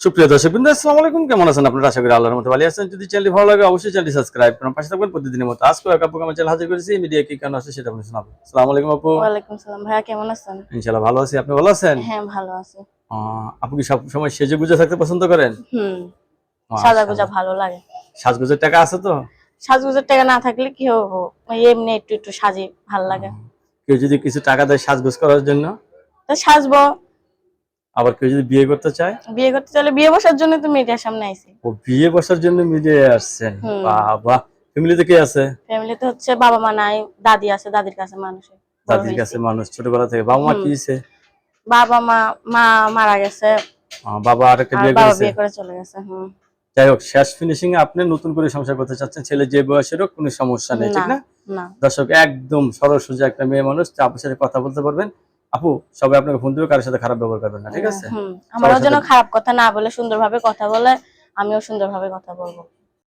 সুপ্রিয় দর্শকবৃন্দ, আসসালামু আলাইকুম। কেমন আছেন আপনারা? আশা করি আল্লাহর মতো ভালো আছেন। যদি চ্যানেলটি ভালো লাগে অবশ্যই চ্যানেলটি সাবস্ক্রাইব করুন, পাশে থাকবেন প্রতিদিনের মতো। আজকে এক আপু আমার চ্যানেল হাজির করেছি, মিডিয়া কি কেন আসে সেটা আপনাদের শোনাবো। আসসালামু আলাইকুম আপু। ওয়ালাইকুম সালাম ভাইয়া, কেমন আছেন? ইনশাআল্লাহ ভালো আছি, আপনি ভালো আছেন? হ্যাঁ, ভালো আছি। আপু কি সব সময় সেজে গুজে থাকতে পছন্দ করেন? হুম, সাজাগোজা মাশাআল্লাহ। ভালো লাগে। সাজগোজের টাকা আছে তো? সাজগোজের টাকা না থাকলে কি হবো? ওই এমনি একটু একটু সাজি, ভাল লাগে। কেউ যদি কিছু টাকা দেয় সাজগোজ করার জন্য, তো সাজবো। আবার কেউ যদি বিয়ে করতে চায়, বিয়ে করতে চাইলে বিয়ে বসার জন্য তো মিডিয়ার সামনে আইছি। ও বিয়ে বসার জন্য মিডিয়ায় আসছেন? হুম, বাবা, ফ্যামিলিতে কে আছে? ফ্যামিলিতে হচ্ছে বাবা মা নাই, দাদি আছে, দাদির কাছে মানুষে বড় দাদির হয়েছি। কাছে মানুষ ছোটবেলা থেকে। বাবা মা হুম, কি হয়েছে? বাবা মা, মা মারা গেছে বাবা আরেকটা আর বিয়ে বাবা করেছে। বিয়ে করে চলে গেছে। হুম, যাই হোক, শেষ ফিনিশিং এ আপনি নতুন করে সংসার করতে চাচ্ছেন, ছেলে যে বয়সের হোক কোনো সমস্যা নেই, ঠিক না না? না। দর্শক, একদম সরল সোজা একটা মেয়ে মানুষ, আপনার সাথে কথা বলতে পারবেন। আপু, সবাই আপনাকে ফোন দিবে, কারোর সাথে খারাপ ব্যবহার করবেন না, ঠিক আছে? হুম, সবার আমারও যেন সাথে খারাপ কথা না বলে সুন্দরভাবে কথা বলে, আমিও সুন্দরভাবে কথা বলবো।